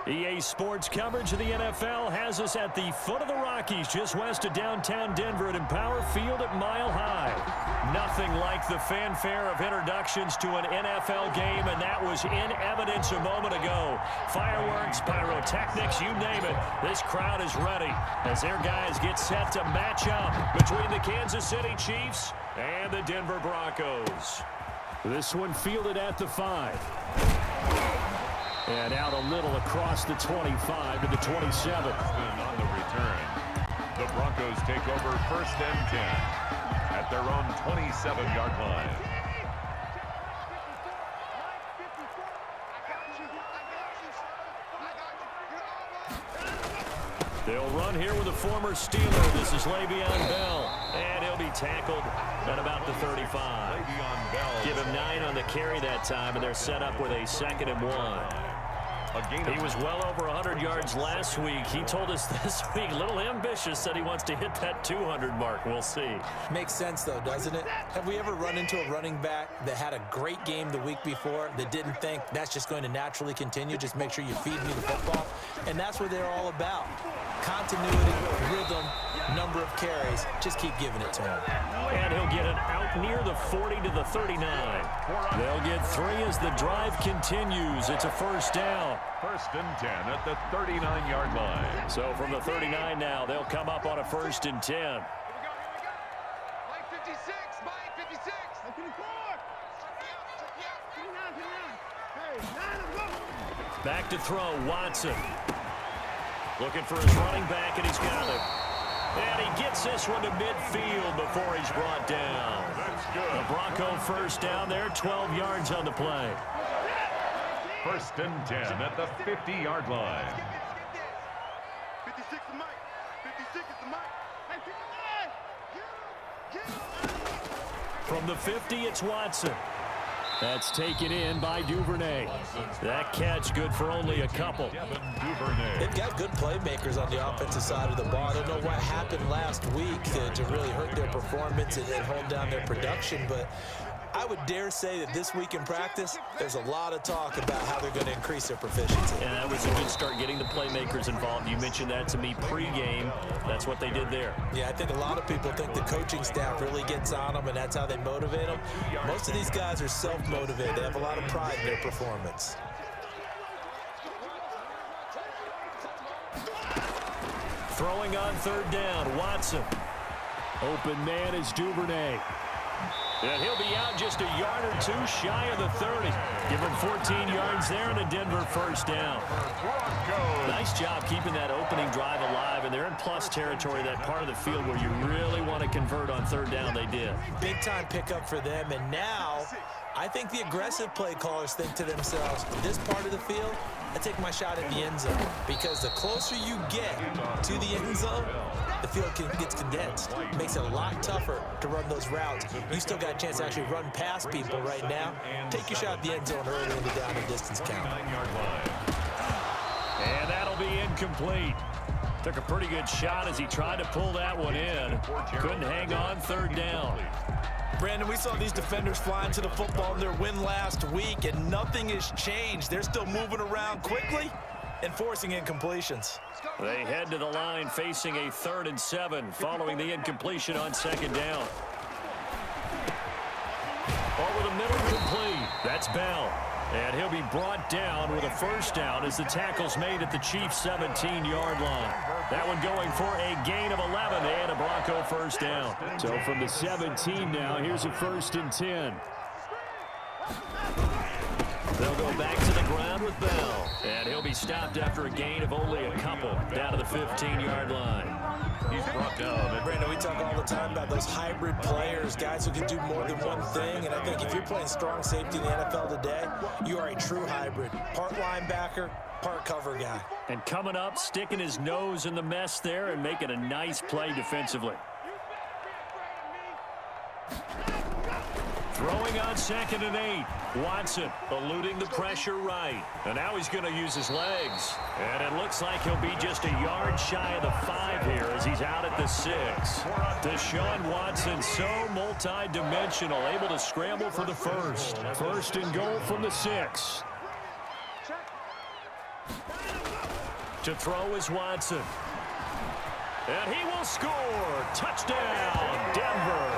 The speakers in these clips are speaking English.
EA Sports coverage of the NFL has us at the foot of the Rockies, just west of downtown Denver at Empower Field at Mile High. Nothing like the fanfare of introductions to an NFL game, and that was in evidence a moment ago. Fireworks, pyrotechnics, you name it. This crowd is ready as their guys get set to match up between the Kansas City Chiefs and the Denver Broncos. This one fielded at the 5. And out a little across the 25 to the 27. On the return, the Broncos take over first and 10 at their own 27-yard line. They'll run here with a former Steeler. This is Le'Veon Bell. And he'll be tackled at about the 35. Give him 9 on the carry that time, and they're set up with a 2nd and 1. He was well over 100 yards last week. He told us this week, a little ambitious, said he wants to hit that 200 mark. We'll see. Makes sense, though, doesn't it? Have we ever run into a running back that had a great game the week before that didn't think that's just going to naturally continue? Just make sure you feed me the football. And that's what they're all about. Continuity, rhythm, number of carries. Just keep giving it to him. And he'll get it out near the 40 to the 39. They'll get 3 as the drive continues. It's a first down. First and 10 at the 39-yard line. So from the 39 now, they'll come up on a first and 10. Mike 56, Mike 56. Mike 54. Back to throw, Watson. Looking for his running back, and he's got it. And he gets this one to midfield before he's brought down. The Bronco first down there, 12 yards on the play. First and 10 at the 50-yard line. 56 is Mike. 56 is the Mike. Hey, From the 50, it's Watson. That's taken in by Duvernay. That catch good for only a couple. They've got good playmakers on the offensive side of the ball. I don't know what happened last week to really hurt their performance and hold down their production, but I would dare say that this week in practice, there's a lot of talk about how they're going to increase their proficiency. And that was a good start getting the playmakers involved. You mentioned that to me pregame. That's what they did there. Yeah, I think a lot of people think the coaching staff really gets on them, and that's how they motivate them. Most of these guys are self-motivated. They have a lot of pride in their performance. Throwing on third down, Watson. Open man is Duvernay. And he'll be out just a yard or 2 shy of the 30. Give him 14 yards there and a Denver first down. Nice job keeping that opening drive alive, and they're in plus territory, that part of the field where you really want to convert on third down. They did. Big-time pickup for them, and now I think the aggressive play callers think to themselves, this part of the field, I take my shot at the end zone, because the closer you get to the end zone, the field gets condensed. It makes it a lot tougher to run those routes. You still got a chance to actually run past people right now. Take your shot at the end zone early in the down and distance count. And that'll be incomplete. Took a pretty good shot as he tried to pull that one in. Couldn't hang on third down. Brandon, we saw these defenders flying to the football in their win last week, and nothing has changed. They're still moving around quickly and forcing incompletions. They head to the line facing a 3rd and 7 following the incompletion on 2nd down. Over the middle, complete. That's Bell. And he'll be brought down with a first down as the tackle's made at the Chiefs' 17-yard line. That one going for a gain of 11 and a Bronco first down. So from the 17 now, here's a 1st and 10. They'll go back to the ground with Bell. And he'll be stopped after a gain of only a couple down to the 15-yard line. He's brought down. Brandon, we talk all the time about those hybrid players, guys who can do more than one thing. And I think if you're playing strong safety in the NFL today, you are a true hybrid. Part linebacker, part cover guy. And coming up, sticking his nose in the mess there and making a nice play defensively. Throwing on 2nd and 8. Watson eluding the pressure right. And now he's going to use his legs. And it looks like he'll be just a yard shy of the 5 here as he's out at the 6. Deshaun Watson, so multi-dimensional, able to scramble for the first. 1st and goal from the 6. To throw is Watson. And he will score. Touchdown, Denver.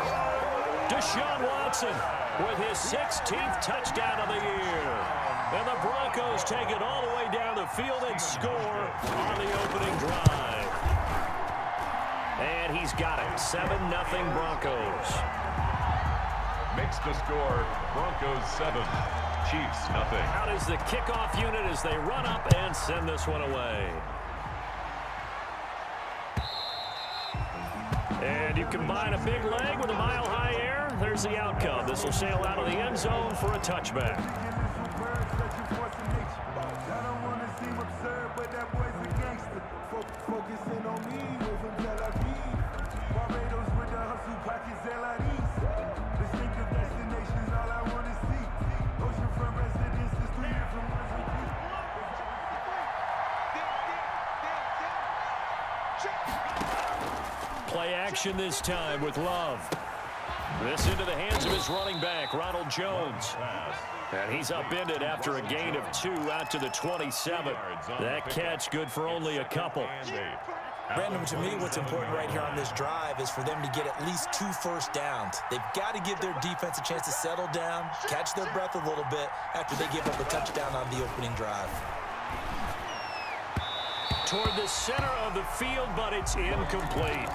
Deshaun Watson with his 16th touchdown of the year. And the Broncos take it all the way down the field and score on the opening drive. And he's got it. 7-0 Broncos. Makes the score Broncos 7, Chiefs nothing. Out is the kickoff unit as they run up and send this one away. And you combine a big leg with a mile-high air, there's the outcome. This will sail out of the end zone for a touchback. Play action this time with Love. This into the hands of his running back, Ronald Jones. And he's upended after a gain of 2 out to the 27. That catch good for only a couple. Brandon, to me, what's important right here on this drive is for them to get at least 2 first downs. They've got to give their defense a chance to settle down, catch their breath a little bit after they give up a touchdown on the opening drive. Toward the center of the field, but it's incomplete.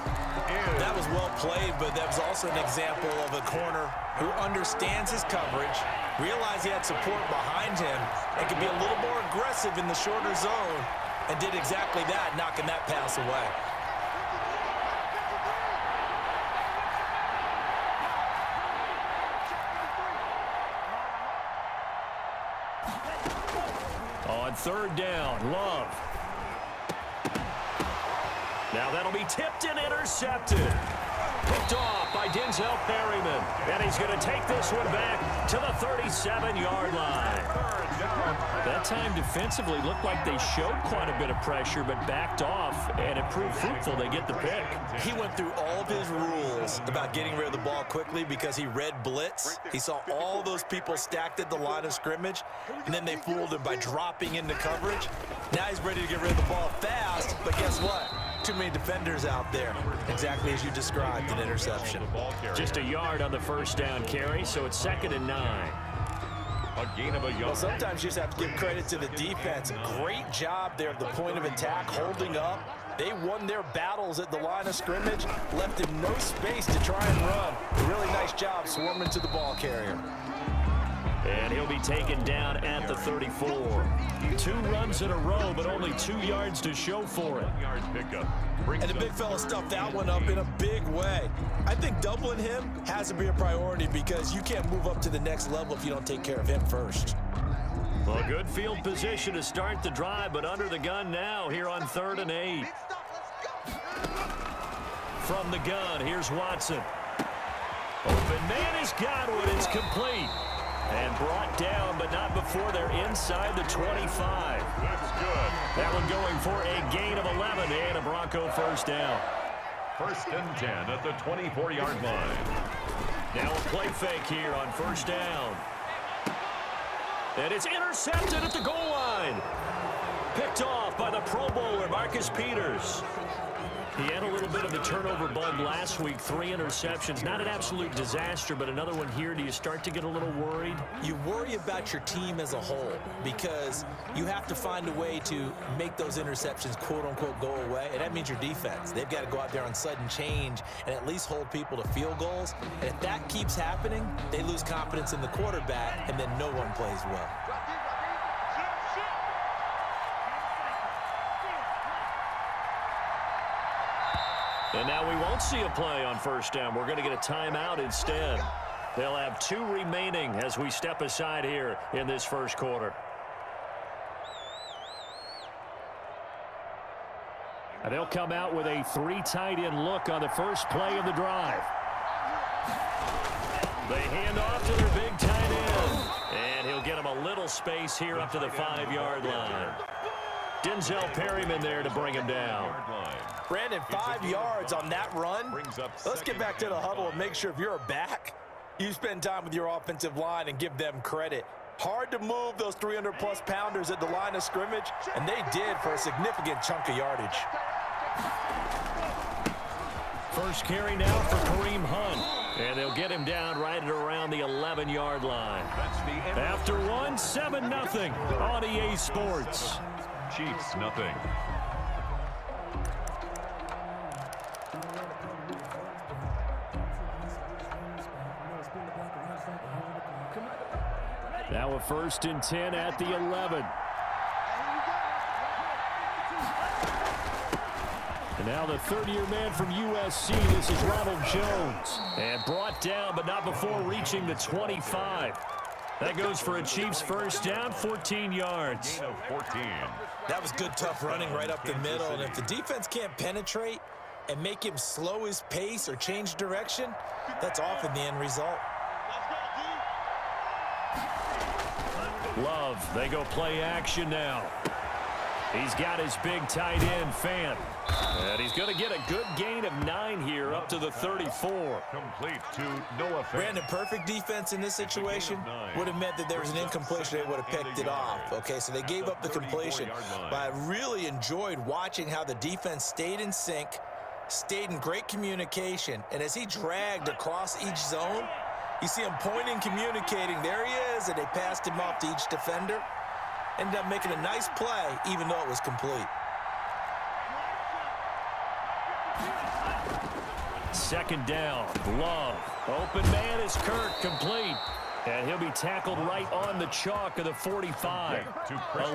That was well played, but that was also an example of a corner who understands his coverage, realized he had support behind him, and could be a little more aggressive in the shorter zone, and did exactly that, knocking that pass away. On third down, Love. Now that'll be tipped and intercepted. Picked off by Denzel Perryman. And he's going to take this one back to the 37-yard line. That time defensively looked like they showed quite a bit of pressure but backed off, and it proved fruitful. They get the pick. He went through all of his rules about getting rid of the ball quickly because he read blitz. He saw all those people stacked at the line of scrimmage, and then they fooled him by dropping into coverage. Now he's ready to get rid of the ball fast, but guess what? Too many defenders out there. Exactly as you described, an interception. Just a yard on the first down carry, so it's 2nd and 9. A gain of a yard. Well, sometimes you just have to give credit to the defense. Great job there at the point of attack, holding up. They won their battles at the line of scrimmage, left him no space to try and run. A really nice job swarming to the ball carrier. And he'll be taken down at the 34. 2 runs in a row, but only 2 yards to show for it. And the big fella stuffed that one up in a big way. I think doubling him has to be a priority because you can't move up to the next level if you don't take care of him first. Well, good field position to start the drive, but under the gun now here on 3rd and 8. From the gun, here's Watson. Open man is Godwin. It's complete. And brought down, but not before they're inside the 25. That's good. That one going for a gain of 11 and a Bronco first down. 1st and 10 at the 24-yard line. Now a play fake here on 1st down. And it's intercepted at the goal line. Picked off by the Pro Bowler, Marcus Peters. He had a little bit of the turnover bug last week, 3 interceptions. Not an absolute disaster, but another one here. Do you start to get a little worried? You worry about your team as a whole because you have to find a way to make those interceptions, quote-unquote, go away, and that means your defense. They've got to go out there on sudden change and at least hold people to field goals. And if that keeps happening, they lose confidence in the quarterback, and then no one plays well. And now we won't see a play on 1st down. We're going to get a timeout instead. They'll have 2 remaining as we step aside here in this 1st quarter. And they'll come out with a 3 tight end look on the first play of the drive. They hand off to their big tight end. And he'll get him a little space here up to the 5-yard line. Denzel Perryman there to bring him down. Brandon, 5 yards on that run. Let's get back to the huddle and make sure if you're a back, you spend time with your offensive line and give them credit. Hard to move those 300-plus pounders at the line of scrimmage, and they did for a significant chunk of yardage. First carry now for Kareem Hunt. And they'll get him down right at around the 11-yard line. After one, 7-0 on EA Sports. Chiefs, nothing. Now a 1st and 10 at the 11. And now the third-year man from USC, this is Ronald Jones. And brought down, but not before reaching the 25. That goes for a Chiefs first down, 14 yards. Gain of 14. That was good, tough running right up the middle. And if the defense can't penetrate and make him slow his pace or change direction, that's often the end result. Love, they go play action now. He's got his big tight end, Fant. And he's going to get a good gain of 9 here up to the 34. Complete to Noah Fant. Brandon, perfect defense in this situation would have meant that there was an incompletion. They would have picked it off. Okay, so they gave up the completion. But I really enjoyed watching how the defense stayed in sync, stayed in great communication. And as he dragged across each zone, you see him pointing, communicating. There he is, and they passed him off to each defender. Ended up making a nice play, even though it was complete. Second down, Love. Open man is Kirk, complete. And he'll be tackled right on the chalk of the 45.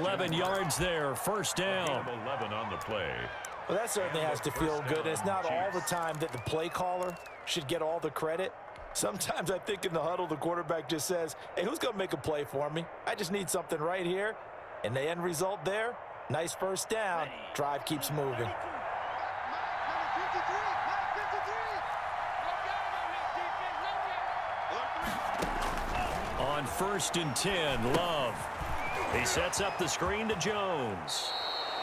11 yards there, first down. 11 on the play. Well, that certainly has to feel good. And it's not all the time that the play caller should get all the credit. Sometimes I think in the huddle, the quarterback just says, hey, who's going to make a play for me? I just need something right here. And the end result there, nice first down. Drive keeps moving. On 1st and 10, Love. He sets up the screen to Jones.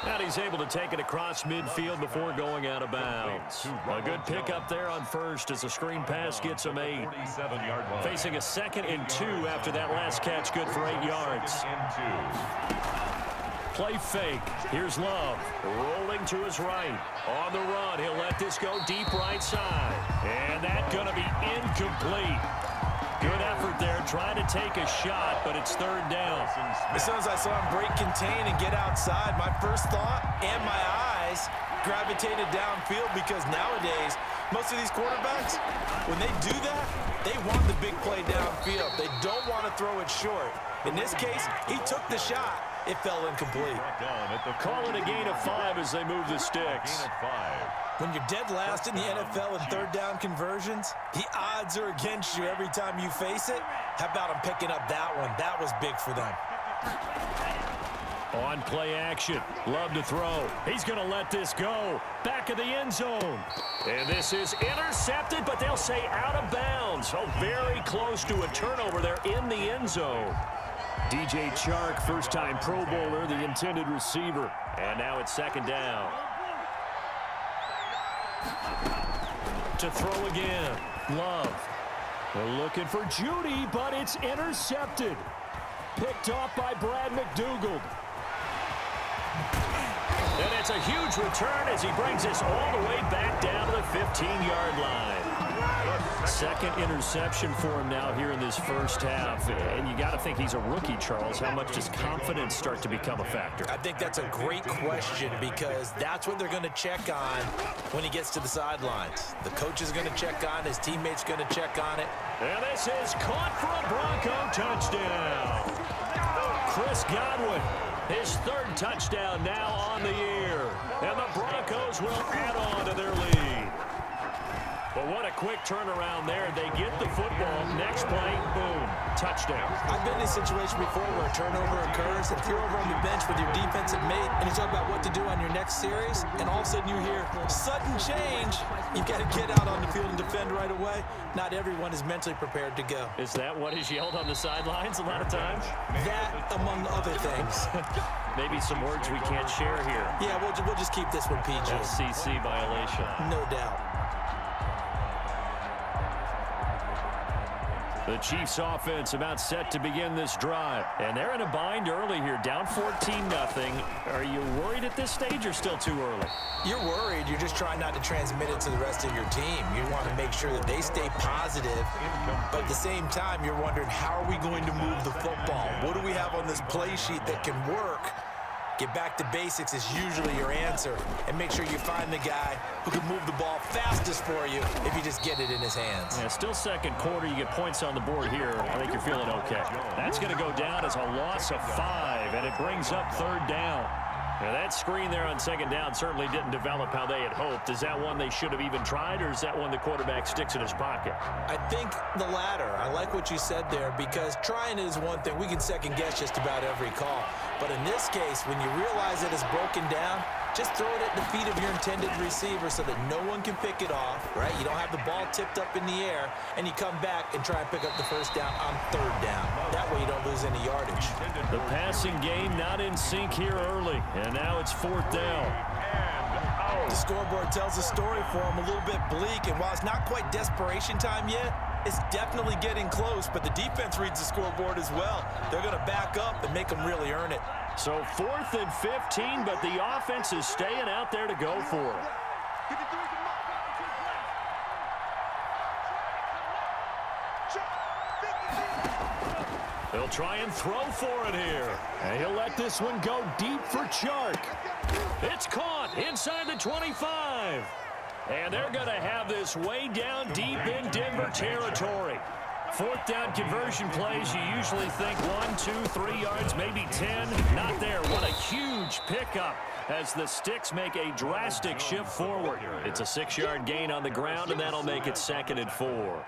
And he's able to take it across midfield before going out of bounds. A good pickup there on first as the screen pass gets him 8. Facing a 2nd and 2 after that last catch, good for 8 yards. Play fake. Here's Love. Rolling to his right. On the run, he'll let this go deep right side. And that's going to be incomplete. Good effort there, trying to take a shot, but it's 3rd down. As soon as I saw him break contain and get outside, my first thought and my eyes gravitated downfield, because nowadays, most of these quarterbacks, when they do that, they want the big play downfield. They don't want to throw it short. In this case, he took the shot. It fell incomplete. Call it a gain of 5 as they move the sticks. Gain of 5. When you're dead last in the NFL in 3rd down conversions, the odds are against you every time you face it. How about him picking up that one? That was big for them. On play action, Love to throw. He's going to let this go. Back of the end zone. And this is intercepted, but they'll say out of bounds. So very close to a turnover there in the end zone. DJ Chark, first-time Pro Bowler, the intended receiver. And now it's 2nd down. To throw again, Love. They're looking for Judy, but it's intercepted. Picked off by Brad McDougald. And it's a huge return as he brings this all the way back down to the 15-yard line. 2nd interception for him now here in this first half. And you got to think he's a rookie, Charles. How much does confidence start to become a factor? I think that's a great question, because that's what they're going to check on when he gets to the sidelines. The coach is going to check on, his teammates going to check on it. And this is caught for a Bronco touchdown. Chris Godwin, his 3rd touchdown now on the year. And the Broncos will add on to their lead. But what a quick turnaround there. They get the football. Next play, boom, touchdown. I've been in a situation before where a turnover occurs, and if you're over on the bench with your defensive mate and you talk about what to do on your next series, and all of a sudden you hear sudden change, you've got to get out on the field and defend right away. Not everyone is mentally prepared to go. Is that what is yelled on the sidelines a lot of times? That, among other things. Maybe some words we can't share here. Yeah, we'll just keep this one PG. FCC violation. No doubt. The Chiefs offense about set to begin this drive. And they're in a bind early here, down 14-0. Are you worried at this stage or still too early? You're worried. You're just trying not to transmit it to the rest of your team. You want to make sure that they stay positive. But at the same time, you're wondering, how are we going to move the football? What do we have on this play sheet that can work? Get back to basics is usually your answer. And make sure you find the guy who can move the ball fastest for you if you just get it in his hands. Yeah, still second quarter. You get points on the board here. I think you're feeling okay. That's going to go down as a loss of 5, and it brings up third down. Now, that screen there on second down certainly didn't develop how they had hoped. Is that one they should have even tried, or is that one the quarterback sticks in his pocket? I think the latter. I like what you said there, because trying is one thing. We can second-guess just about every call. But in this case, when you realize that it's broken down, just throw it at the feet of your intended receiver so that no one can pick it off, right? You don't have the ball tipped up in the air, and you come back and try and pick up the first down on third down. That way you don't lose any yardage. The passing game not in sync here early, and now it's fourth down. The scoreboard tells a story for him, a little bit bleak, and while it's not quite desperation time yet, it's definitely getting close, but the defense reads the scoreboard as well. They're going to back up and make them really earn it. So 4th and 15, but the offense is staying out there to go for it. They'll try and throw for it here. And he'll let this one go deep for Chark. It's caught inside the 25. And they're going to have this way down deep in Denver territory. Fourth down conversion plays, you usually think 1, 2, 3 yards, maybe 10. Not there. What a huge pickup as the Sticks make a drastic shift forward. It's a 6-yard gain on the ground, and that'll make it 2nd and 4.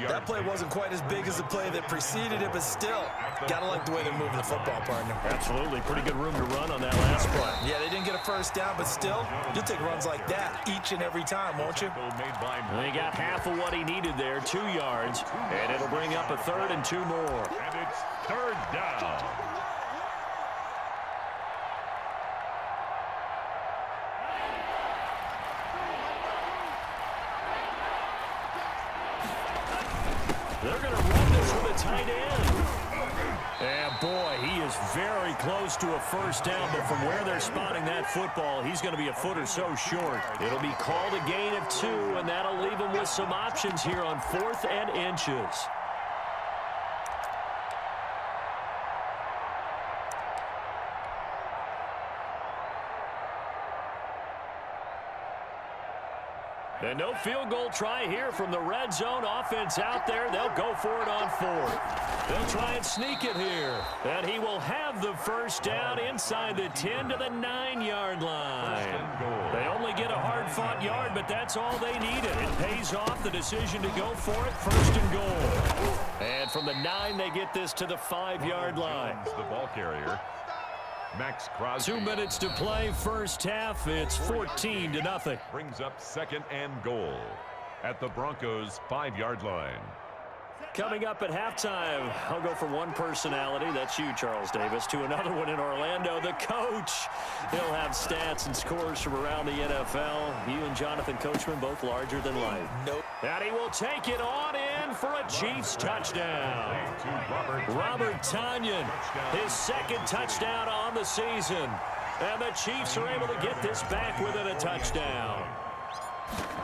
That play wasn't quite as big as the play that preceded it, but still, gotta like the way they're moving the football, partner. Absolutely. Pretty good room to run on that last play. Yeah, they didn't get a first down, but still, you'll take runs like that each and every time, won't you? He got half of what he needed there, 2 yards, and it'll bring up a 3rd and 2 more. And it's third down. They're going to run this with a tight end. And boy, he is very close to a first down, but from where they're spotting that football, he's going to be a foot or so short. It'll be called a gain of 2, and that'll leave him with some options here on 4th and inches. And no field goal try here from the red zone offense out there. They'll go for it on 4th. They'll try and sneak it here. And he will have the first down inside the 10 to the 9-yard line. They only get a hard-fought yard, but that's all they needed. It pays off the decision to go for it, 1st and goal. And from the 9, they get this to the 5-yard line. The ball carrier. Max Crosby. 2 minutes to play, first half. It's 14-0. Brings up 2nd and goal at the Broncos' 5-yard line. Coming up at halftime, I'll go from one personality, that's you, Charles Davis, to another one in Orlando, the coach. He'll have stats and scores from around the NFL. You and Jonathan Coachman both larger than life. Nope. And he will take it on in for a Chiefs touchdown. Robert Tonyan, his 2nd touchdown on the season. And the Chiefs are able to get this back within a touchdown.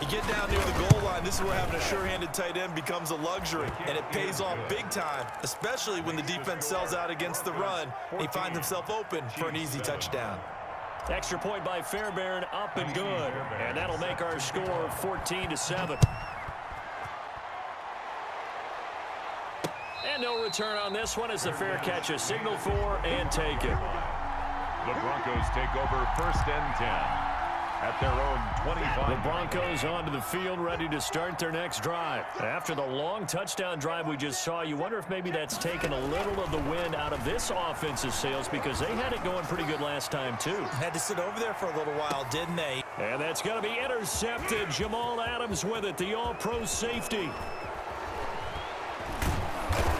You get down near the goal line, this is where having a sure-handed tight end becomes a luxury, and it pays off big time, especially when the defense sells out against the run, and he finds himself open for an easy touchdown. Extra point by Fairbairn, up and good, and that'll make our score 14-7. And no return on this one as the fair catch is signaled for and taken. The Broncos take over 1st and 10. At their own 25. The Broncos onto the field, ready to start their next drive. After the long touchdown drive we just saw, you wonder if maybe that's taken a little of the wind out of this offense's sails, because they had it going pretty good last time, too. Had to sit over there for a little while, didn't they? And that's going to be intercepted. Jamal Adams with it, the all-pro safety.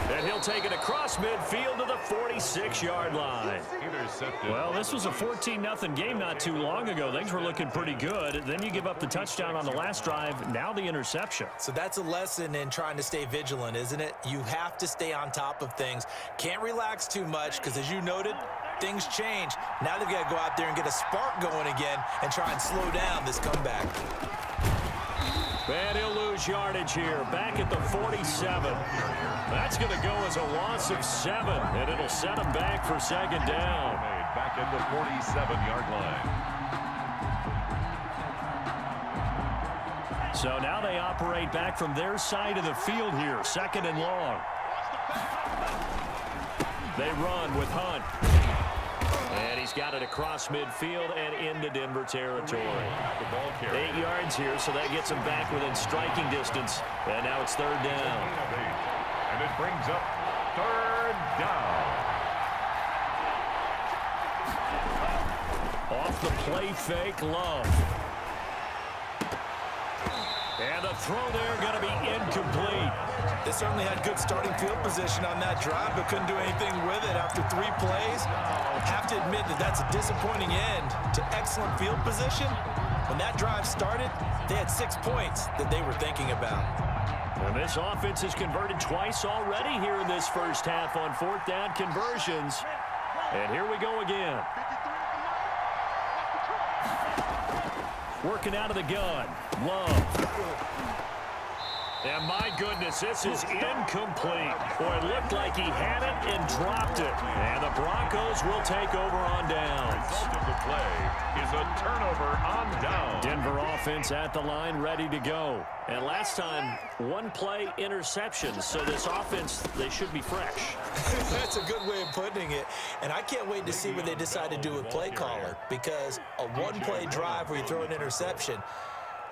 And he'll take it across midfield to the 46-yard line. Intercepted. Well, this was a 14-0 game not too long ago. Things were looking pretty good. Then you give up the touchdown on the last drive. Now the interception. So that's a lesson in trying to stay vigilant, isn't it? You have to stay on top of things. Can't relax too much because, as you noted, things change. Now they've got to go out there and get a spark going again and try and slow down this comeback. And he'll lose yardage here, back at the 47. That's going to go as a loss of 7, and it'll set him back for second down. Back at the 47-yard line. So now they operate back from their side of the field here, second and long. They run with Hunt. And he's got it across midfield and into Denver territory. 8 yards here, so that gets him back within striking distance. And now it's third down. And it brings up third down. Off the play fake, Love. And the throw there going to be incomplete. They certainly had good starting field position on that drive, but couldn't do anything with it after 3 plays. Have to admit that that's a disappointing end to excellent field position. When that drive started, they had 6 points that they were thinking about. And this offense has converted twice already here in this first half on fourth down conversions. And here we go again. Working out of the gun. Love. And my goodness, this is incomplete. Boy, it looked like he had it and dropped it. And the Broncos will take over on downs. The result of the play is a turnover on down. Denver offense at the line, ready to go. And last time, 1 play interception. So this offense, they should be fresh. That's a good way of putting it. And I can't wait to see what they decide to do with play caller, because a 1-play drive where you throw an interception,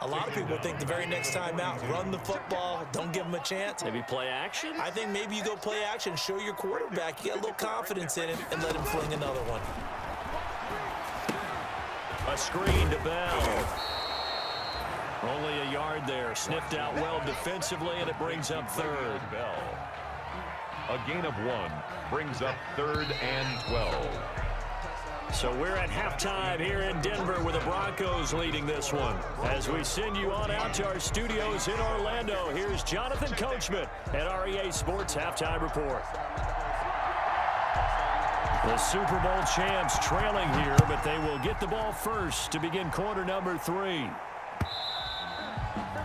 a lot of people think the very next time out, run the football, don't give them a chance. Maybe play action? I think maybe you go play action, show your quarterback, you got a little confidence in him, and let him fling another one. A screen to Bell. Only a yard there. Sniffed out well defensively, and it brings up third. Bell. A gain of 1 brings up third and 12. So we're at halftime here in Denver with the Broncos leading this one. As we send you on out to our studios in Orlando, here's Jonathan Coachman at REA Sports Halftime Report. The Super Bowl champs trailing here, but they will get the ball first to begin quarter number 3.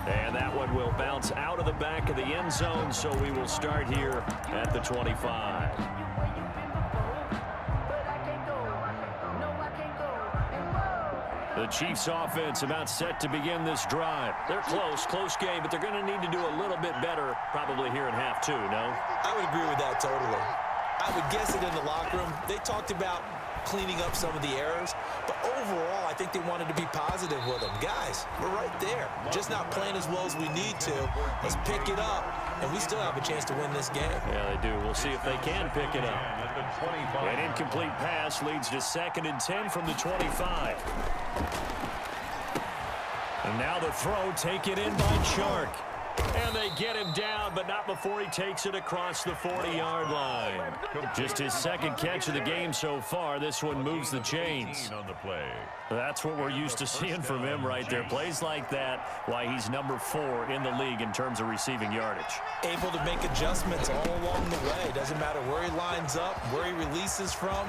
And that one will bounce out of the back of the end zone, so we will start here at the 25. The Chiefs offense about set to begin this drive. They're close game, but they're going to need to do a little bit better probably here in half 2, no? I would agree with that totally. I would guess it in the locker room. They talked about cleaning up some of the errors, but overall, I think they wanted to be positive with them. Guys, we're right there. Just not playing as well as we need to. Let's pick it up, and we still have a chance to win this game. Yeah, they do. We'll see if they can pick it up. An incomplete pass leads to 2nd and 10 from the 25. And now the throw taken in by Chark. And they get him down, but not before he takes it across the 40-yard line. Just his 2nd catch of the game so far. This one moves the chains. That's what we're used to seeing from him right there. Plays like that, why he's number 4 in the league in terms of receiving yardage. Able to make adjustments all along the way. Doesn't matter where he lines up, where he releases from.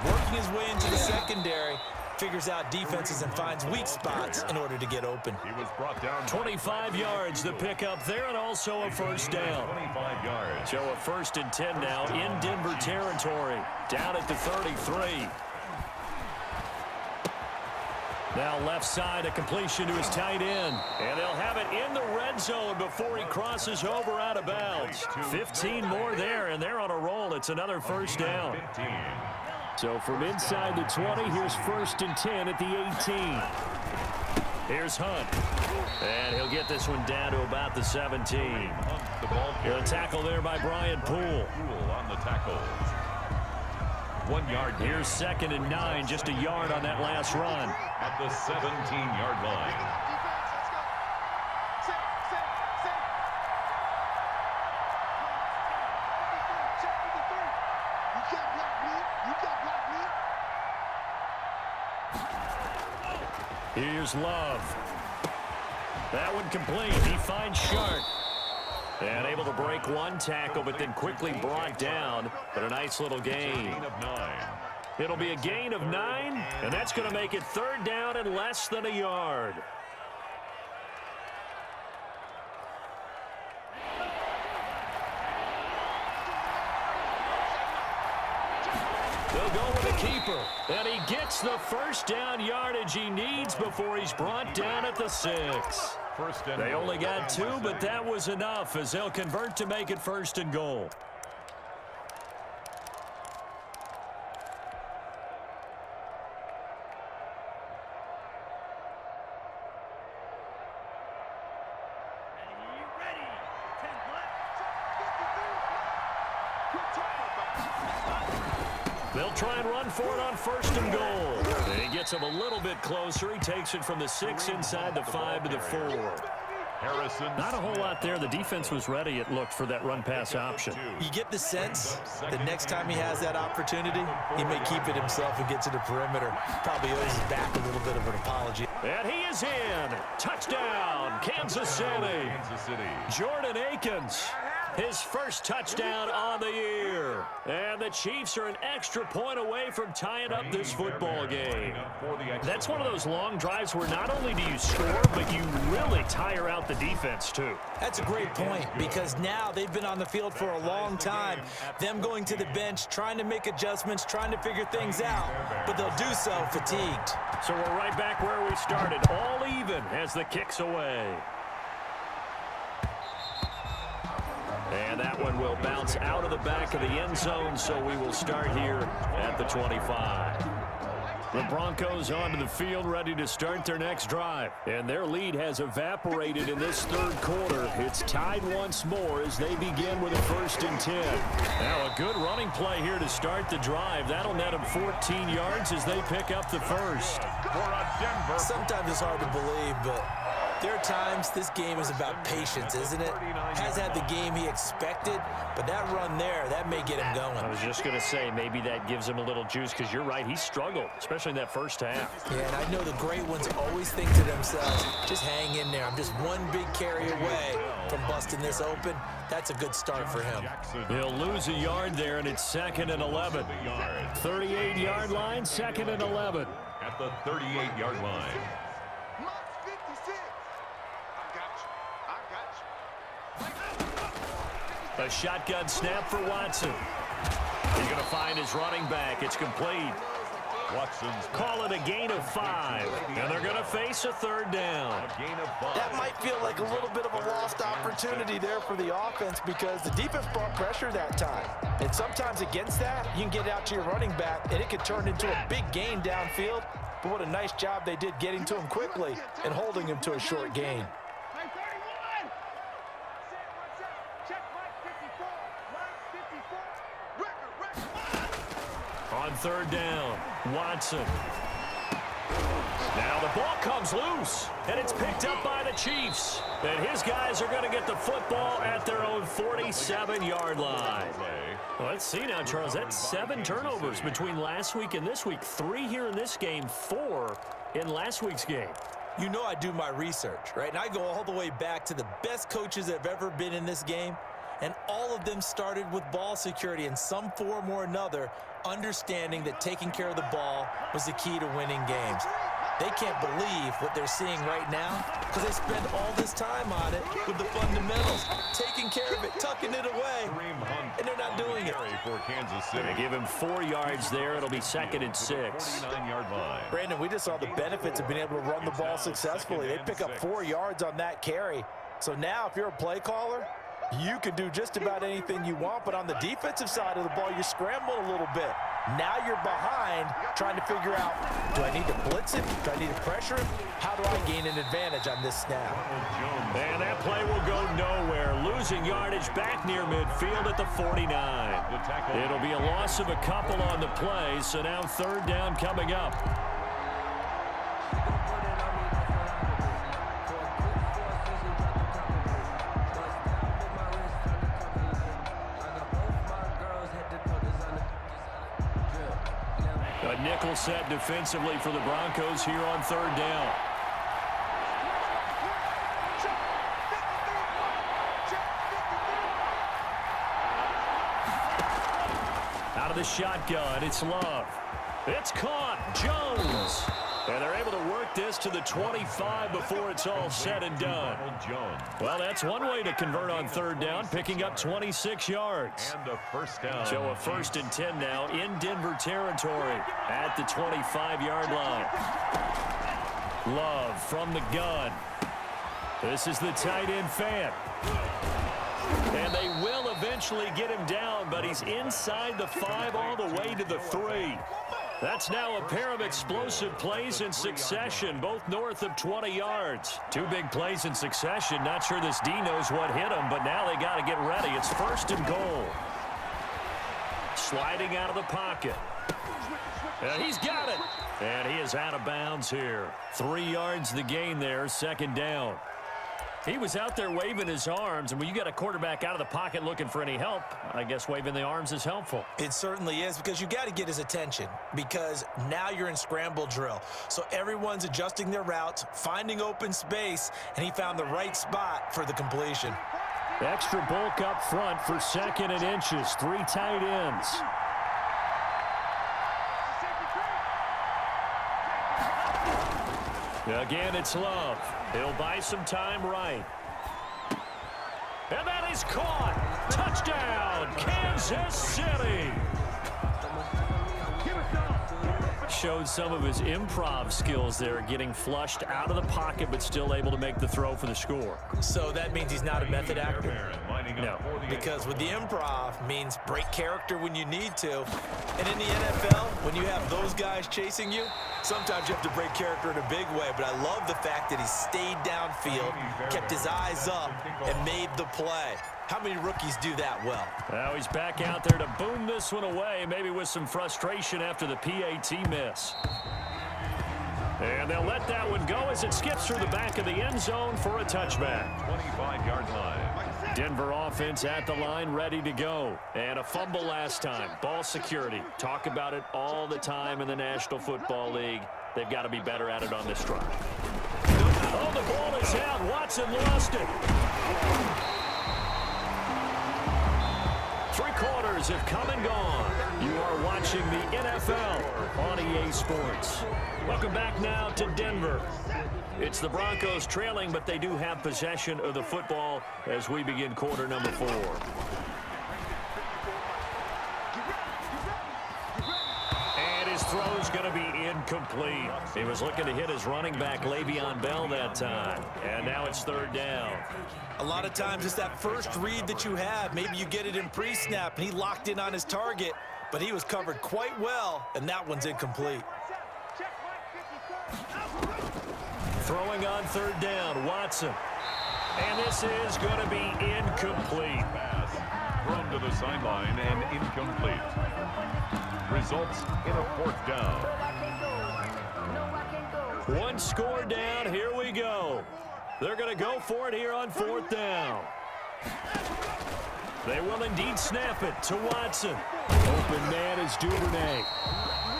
Working his way into the secondary. Figures out defenses and finds weak spots in order to get open. He was brought down 25 yards the pickup there, and also a first down. 25 yards. So a 1st and 10 now in Denver territory. Down at the 33. Now left side, a completion to his tight end. And they'll have it in the red zone before he crosses over out of bounds. 15 more there, and they're on a roll. It's another first down. 15. So from inside the 20, here's 1st and 10 at the 18. Here's Hunt. And he'll get this one down to about the 17. A tackle there by Brian Poole. On the tackle. 1 yard. Here's 2nd and 9, just a yard on that last run. At the 17-yard line. Here's Love. That one complete. He finds Sharp. And able to break one tackle, but then quickly brought down. But a nice little gain. It'll be a gain of 9, and that's going to make it 3rd down and less than a yard. They'll go with the keeper, and he gets the 1st down yardage he needs before he's brought down at the 6. They only got 2, but that was enough as they'll convert to make it 1st and goal. They'll try and run for it on 1st and goal. And he gets him a little bit closer. He takes it from the 6 inside the 5 to the 4. Harrison. Not a whole lot there. The defense was ready, it looked, for that run-pass option. You get the sense that next time he has that opportunity, he may keep it himself and get to the perimeter. Probably owes his back a little bit of an apology. And he is in. Touchdown, Kansas City. Jordan Akins. His 1st touchdown on the year. And the Chiefs are an extra point away from tying up this football game. That's one of those long drives where not only do you score, but you really tire out the defense, too. That's a great point, because now they've been on the field for a long time. Them going to the bench, trying to make adjustments, trying to figure things out, but they'll do so fatigued. So we're right back where we started, all even as the kick's away. And that one will bounce out of the back of the end zone, so we will start here at the 25. The Broncos onto the field, ready to start their next drive. And their lead has evaporated in this 3rd quarter. It's tied once more as they begin with a 1st and 10. Now a good running play here to start the drive. That'll net them 14 yards as they pick up the 1st. Sometimes it's hard to believe, but there are times this game is about patience, isn't it? Has had the game he expected, but that run there, that may get him going. I was just going to say, maybe that gives him a little juice, because you're right, he struggled, especially in that 1st half. Yeah, and I know the great ones always think to themselves, just hang in there. I'm just one big carry away from busting this open. That's a good start for him. He'll lose a yard there, and it's 2nd and 11. 38-yard line, 2nd and 11. At the 38-yard line. A shotgun snap for Watson. He's going to find his running back. It's complete. Watson's call it a gain of 5, and they're going to face a 3rd down. That might feel like a little bit of a lost opportunity there for the offense, because the defense brought pressure that time. And sometimes against that, you can get out to your running back, and it could turn into a big gain downfield. But what a nice job they did getting to him quickly and holding him to a short gain. On 3rd down, Watson. Now the ball comes loose, and it's picked up by the Chiefs. And his guys are going to get the football at their own 47-yard line. Well, let's see now, Charles. That's 7 turnovers between last week and this week. 3 here in this game, 4 in last week's game. You know I do my research, right? And I go all the way back to the best coaches that have ever been in this game. And all of them started with ball security in some form or another, understanding that taking care of the ball was the key to winning games. They can't believe what they're seeing right now because they spend all this time on it with the fundamentals, taking care of it, tucking it away, and they're not doing it. They give him 4 yards there. It'll be 2nd and 6. Brandon, we just saw the benefits of being able to run the ball successfully. They pick up 4 yards on that carry. So now if you're a play caller, you can do just about anything you want, but on the defensive side of the ball, you scramble a little bit. Now you're behind trying to figure out, do I need to blitz him? Do I need to pressure him? How do I gain an advantage on this snap? And that play will go nowhere. Losing yardage back near midfield at the 49. It'll be a loss of a couple on the play, so now 3rd down coming up. nickel set defensively for the Broncos here on third down. Out of the shotgun, it's Love. It's caught. Jones. And they're able to work this to the 25 before it's all said and done. Well, that's one way to convert on third down, picking up 26 yards. And a first down. So a 1st and 10 now in Denver territory at the 25-yard line. Love from the gun. This is the tight end fan. And they will eventually get him down, but he's inside the 5 all the way to the 3. That's now a pair of explosive plays in succession, both north of 20 yards. 2 big plays in succession. Not sure this D knows what hit him, but now they got to get ready. It's 1st and goal. Sliding out of the pocket. And he's got it. And he is out of bounds here. 3 yards the gain there, 2nd down. He was out there waving his arms, and when you get a quarterback out of the pocket looking for any help, I guess waving the arms is helpful. It certainly is, because you got to get his attention, because now you're in scramble drill. So everyone's adjusting their routes, finding open space, and he found the right spot for the completion. Extra bulk up front for 2nd and inches. 3 tight ends. Again, it's Love. He'll buy some time right. And that is caught. Touchdown, Kansas City. Showed some of his improv skills there, getting flushed out of the pocket but still able to make the throw for the score. So that means he's not a method actor? No. Because with the improv means break character when you need to. And in the NFL, when you have those guys chasing you, sometimes you have to break character in a big way. But I love the fact that he stayed downfield, kept his eyes up, and made the play. How many rookies do that well? Now he's back out there to boom this one away, maybe with some frustration after the PAT miss. And they'll let that one go as it skips through the back of the end zone for a touchback. 25-yard line. Denver offense at the line, ready to go. And a fumble last time. Ball security. Talk about it all the time in the National Football League. They've got to be better at it on this drive. Oh, the ball is out. Watson lost it. 3 quarters have come and gone. You are watching the NFL on EA Sports. Welcome back now to Denver. It's the Broncos trailing, but they do have possession of the football as we begin quarter number 4. And his throw's going to be incomplete. He was looking to hit his running back, Le'Veon Bell, that time. And now it's 3rd down. A lot of times it's that first read that you have. Maybe you get it in pre-snap, and he locked in on his target, but he was covered quite well, and that one's incomplete. Throwing on 3rd down, Watson. And this is going to be incomplete. Pass thrown to the sideline and incomplete. Results in a 4th down. 1 score down. Here we go. They're going to go for it here on 4th down. They will indeed snap it to Watson. Open man is Duvernay.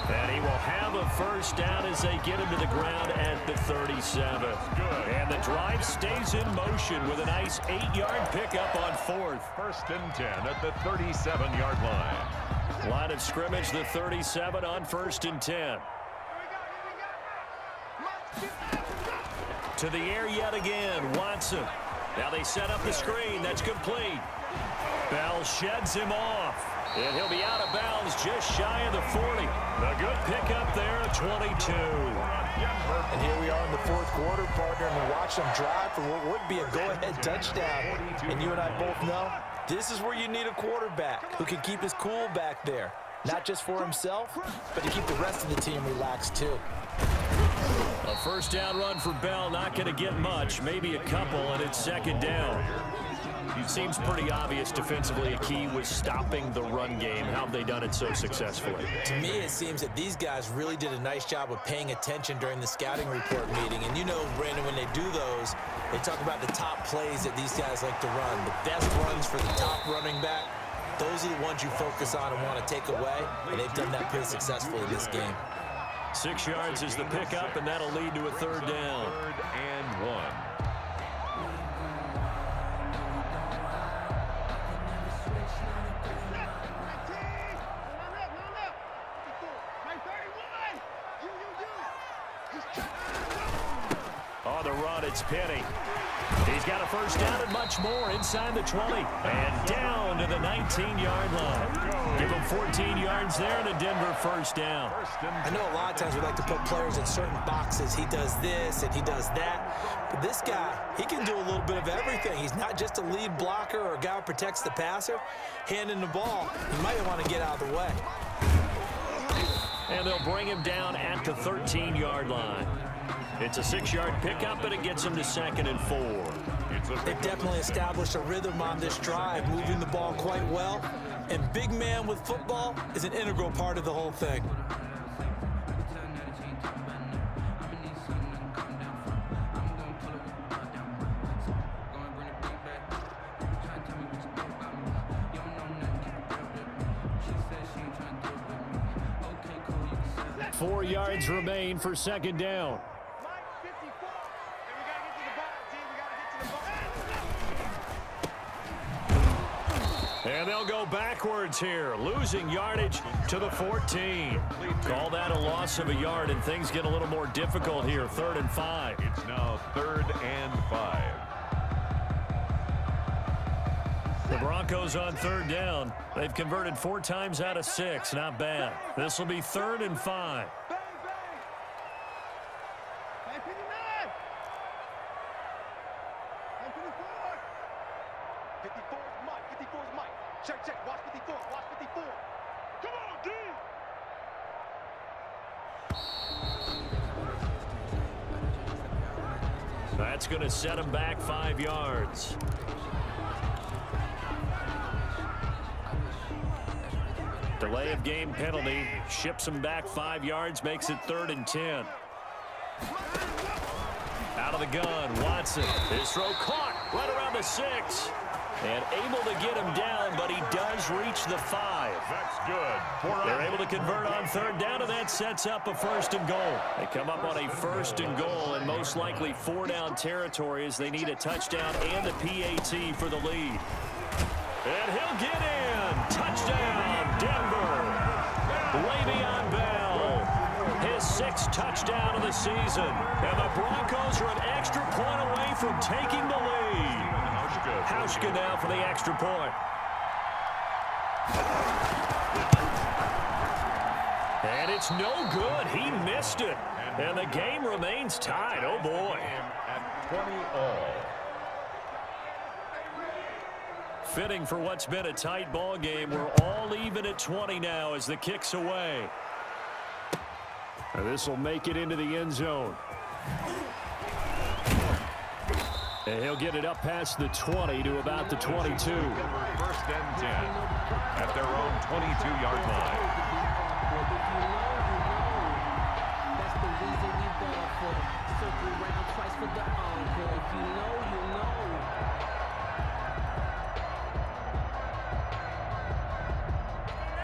And he will have a 1st down as they get him to the ground at the 37. And the drive stays in motion with a nice 8-yard pickup on 4th. 1st and 10 at the 37-yard line. Line of scrimmage, the 37 on 1st and 10. To the air yet again, Watson. Now they set up the screen. That's complete. Bell sheds him off. And he'll be out of bounds just shy of the 40. A good pickup there at 22. And here we are in the 4th quarter, partner, and we watch them drive for what would be a go-ahead touchdown. And you and I both know this is where you need a quarterback who can keep his cool back there. Not just for himself, but to keep the rest of the team relaxed too. A 1st down run for Bell, not going to get much, maybe a couple, and it's 2nd down. It seems pretty obvious defensively a key was stopping the run game. How have they done it so successfully? To me, it seems that these guys really did a nice job of paying attention during the scouting report meeting. And you know, Brandon, when they do those, they talk about the top plays that these guys like to run. The best runs for the top running back. those are the ones you focus on and want to take away, and they've done that pretty successfully in this game. 6 yards is the pickup, and that'll lead to a third down. 3rd and 1. On the run, it's Penny. He's got a first down and much more inside the 20. And down to the 19-yard line. Give him 14 yards there and a Denver first down. I know a lot of times we like to put players in certain boxes. He does this and he does that. But this guy, he can do a little bit of everything. He's not just a lead blocker or a guy who protects the passer. Handing the ball, you might want to get out of the way. And they'll bring him down at the 13-yard line. It's a 6-yard pickup, but it gets him to 2nd and 4. They've definitely established a rhythm on this drive, moving the ball quite well. And big man with football is an integral part of the whole thing. Four yards remain for 2nd down. And they'll go backwards here, losing yardage to the 14. Call that a loss of a yard, and things get a little more difficult here. 3rd and 5. It's now 3rd and 5. The Broncos on 3rd down. They've converted 4 times out of 6. Not bad. This will be 3rd and 5. Check, watch 54, watch 54. Come on, D! That's going to set him back 5 yards. Delay of game penalty ships him back 5 yards, makes it 3rd and 10. Out of the gun, Watson. His throw caught right around the 6. And able to get him down, but he does reach the 5. That's good. They're able to convert on 3rd down, and that sets up a 1st and goal. They come up on a 1st and goal, and most likely 4-down territory as they need a touchdown and a PAT for the lead. And he'll get in. Touchdown, Denver. Le'Veon Bell. His 6th touchdown of the season. And the Broncos are an extra point away from taking the lead. Hauschka now for the extra point. And it's no good. He missed it. And the game remains tied. Oh, boy. At 20 all. Fitting for what's been a tight ball game. We're all even at 20 now as the kick's away. And this will make it into the end zone. And he'll get it up past the 20 to about the 22. 1st and 10 at their own 22-yard line. That's the reason we ball for them. Circle round twice for the encore. If you know, you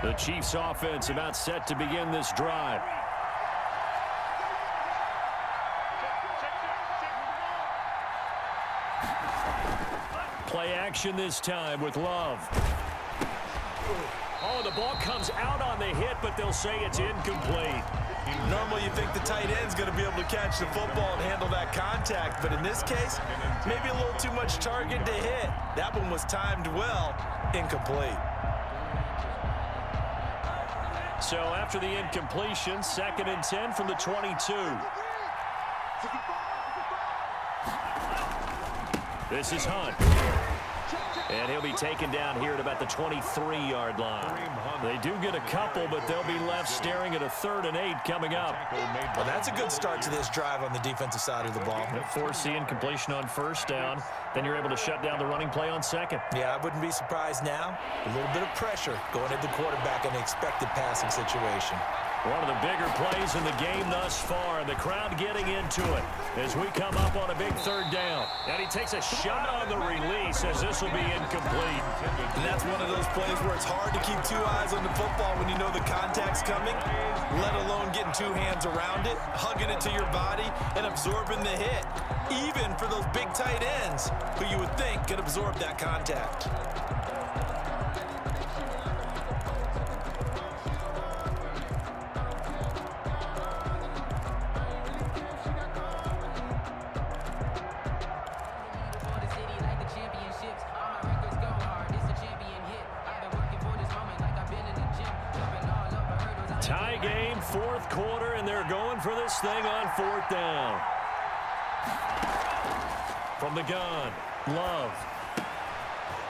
know. The Chiefs offense about set to begin this drive. Play action this time with Love. Oh, the ball comes out on the hit, but they'll say it's incomplete. Normally you think the tight end's going to be able to catch the football and handle that contact, but in this case, maybe a little too much target to hit. That one was timed well, incomplete. So after the incompletion, 2nd and 10 from the 22. This is Hunt. And he'll be taken down here at about the 23-yard line. They do get a couple, but they'll be left staring at a 3rd and 8 coming up. Well, that's a good start to this drive on the defensive side of the ball. Force the incompletion on 1st down. then you're able to shut down the running play on second. Yeah, I wouldn't be surprised now. A little bit of pressure going at the quarterback in the expected passing situation. One of the bigger plays in the game thus far, and the crowd getting into it as we come up on a big third down. And he takes a shot on the release as this will be incomplete. And that's one of those plays where it's hard to keep two eyes on the football when you know the contact's coming, let alone getting two hands around it, hugging it to your body, and absorbing the hit, even for those big tight ends who you would think could absorb that contact. Tie game, fourth quarter, and they're going for this thing on fourth down. From the gun, Love.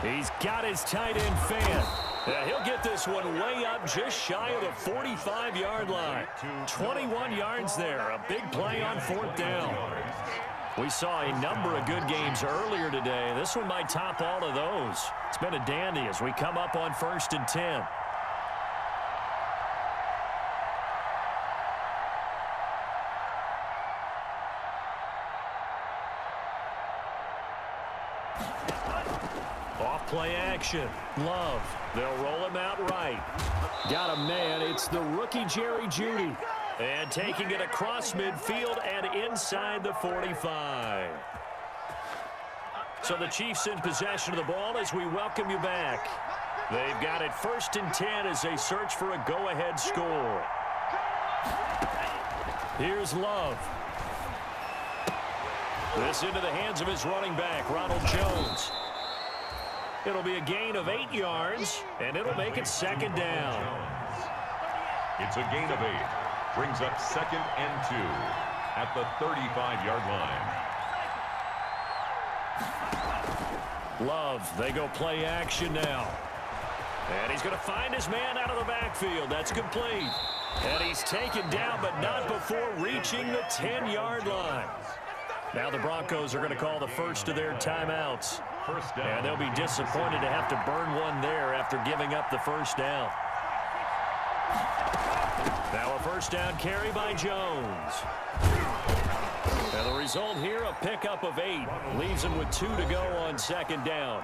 He's got his tight end fan. Yeah, he'll get this one way up just shy of the 45-yard line. 21 yards there, a big play on fourth down. We saw a number of good games earlier today. This one might top all of those. It's been a dandy as we come up on 1st and 10. Play action. Love. They'll roll him out right. Got a man. It's the rookie Jerry Jeudy. And taking it across midfield and inside the 45. So the Chiefs in possession of the ball as we welcome you back. They've got it 1st and 10 as they search for a go-ahead score. Here's Love. This into the hands of his running back, Ronald Jones. It'll be a gain of 8 yards, and it'll make it 2nd down. It's a gain of 8. Brings up 2nd and 2 at the 35-yard line. Love, they go play action now. And he's going to find his man out of the backfield. That's complete. And he's taken down, but not before reaching the 10-yard line. Now the Broncos are going to call the first of their timeouts. And they'll be disappointed to have to burn one there after giving up the first down. Now a first down carry by Jones. And the result here, a pickup of 8. Leaves them with 2 to go on 2nd down.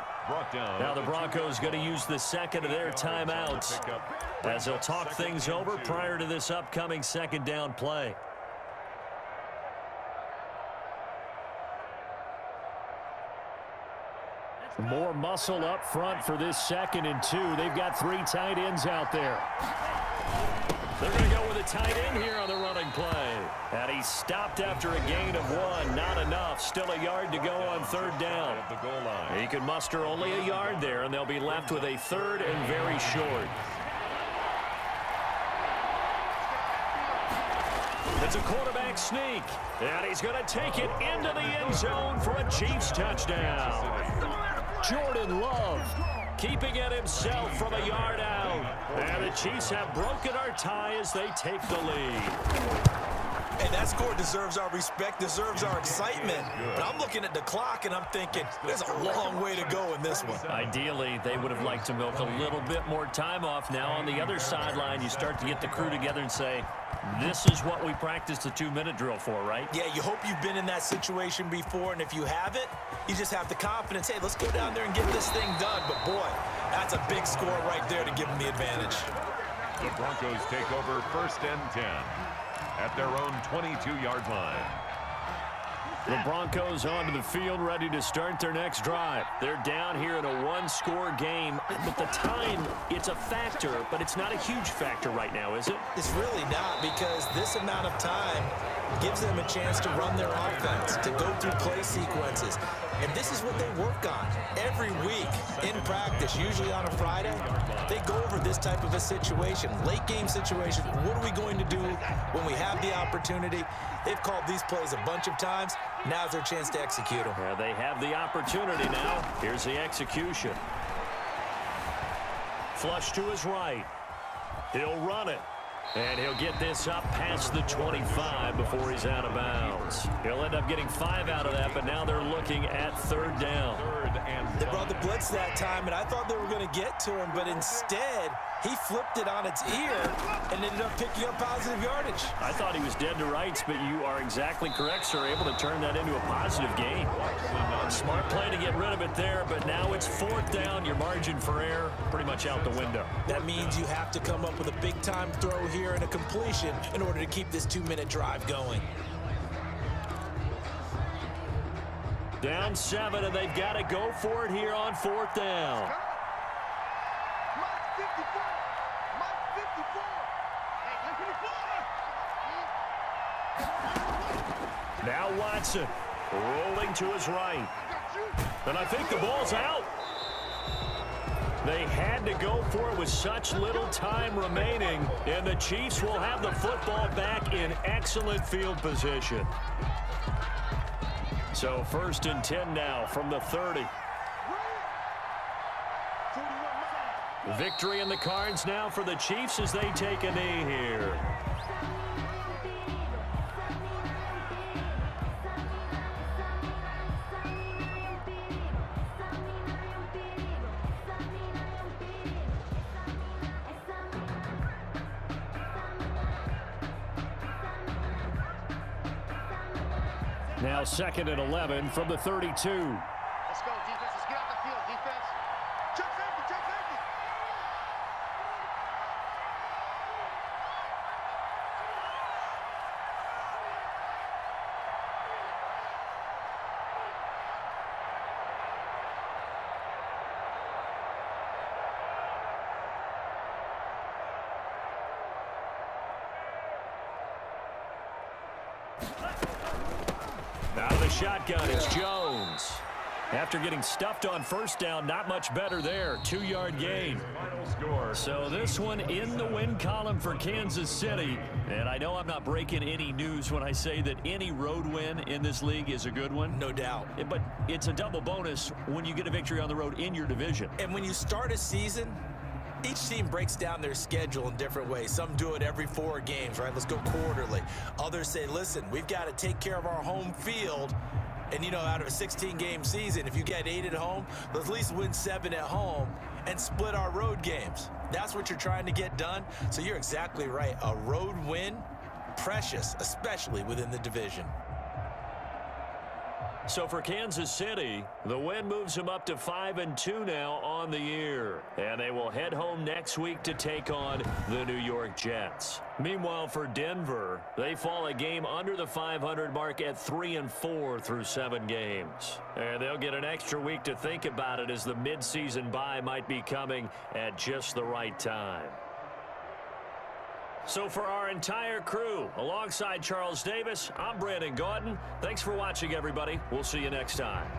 Now the Broncos going to use the second of their timeouts as they'll talk things over prior to this upcoming 2nd down play. More muscle up front for this 2nd and 2. They've got 3 tight ends out there. They're going to go with a tight end here on the running play. And he's stopped after a gain of 1. Not enough. Still a yard to go on 3rd down. He can muster only a yard there, and they'll be left with a 3rd and very short. It's a quarterback sneak. And he's going to take it into the end zone for a Chiefs touchdown. Jordan Love keeping it himself from a yard out. And the Chiefs have broken our tie as they take the lead. Hey, that score deserves our respect, deserves our excitement. But I'm looking at the clock, and I'm thinking, there's a long way to go in this one. Ideally, they would have liked to milk a little bit more time off. Now on the other sideline, you start to get the crew together and say, this is what we practiced the 2-minute drill for, right? Yeah, you hope you've been in that situation before, and if you haven't, you just have the confidence, hey, let's go down there and get this thing done. But, boy, that's a big score right there to give them the advantage. The Broncos take over 1st and 10 at their own 22-yard line. The Broncos onto the field, ready to start their next drive. They're down here in a one-score game. But the time, it's a factor, but it's not a huge factor right now, is it? It's really not, because this amount of time gives them a chance to run their offense, to go through play sequences. And this is what they work on every week in practice, usually on a Friday. They go over this type of a situation, late game situation. What are we going to do when we have the opportunity? They've called these plays a bunch of times. Now's their chance to execute them. Yeah, they have the opportunity now. Here's the execution. Flush to his right. He'll run it. And he'll get this up past the 25 before he's out of bounds. He'll end up getting 5 out of that, but now they're looking at third down. They brought the blitz that time, and I thought they were going to get to him, but instead, he flipped it on its ear and ended up picking up positive yardage. I thought he was dead to rights, but you are exactly correct, sir. Able to turn that into a positive gain. Smart play to get rid of it there, but now it's fourth down. Your margin for error pretty much out the window. That means you have to come up with a big-time throw here and a completion in order to keep this 2-minute drive going. Down 7, and they've got to go for it here on fourth down. Now Watson rolling to his right. And I think the ball's out. They had to go for it with such little time remaining, and the Chiefs will have the football back in excellent field position. So 1st and 10 now from the 30. Victory in the cards now for the Chiefs as they take a knee here. Now 2nd and 11 from the 32. Let's go, defense. Let's get out the field, defense. Check safety, check safety. Out of the shotgun, it's Jones. After getting stuffed on first down, not much better there. 2-yard gain. So this one in the win column for Kansas City. And I know I'm not breaking any news when I say that any road win in this league is a good one. No doubt. But it's a double bonus when you get a victory on the road in your division. And when you start a season, each team breaks down their schedule in different ways. Some do it every 4 games, right? Let's go quarterly. Others say, listen, we've got to take care of our home field. And, you know, out of a 16-game season, if you get 8 at home, let's at least win 7 at home and split our road games. That's what you're trying to get done. So you're exactly right. A road win, precious, especially within the division. So for Kansas City, the win moves them up to 5-2 now on the year. And they will head home next week to take on the New York Jets. Meanwhile, for Denver, they fall a game under the 500 mark at 3-4 through 7 games. And they'll get an extra week to think about it as the midseason bye might be coming at just the right time. So for our entire crew, alongside Charles Davis, I'm Brandon Gaudin. Thanks for watching, everybody. We'll see you next time.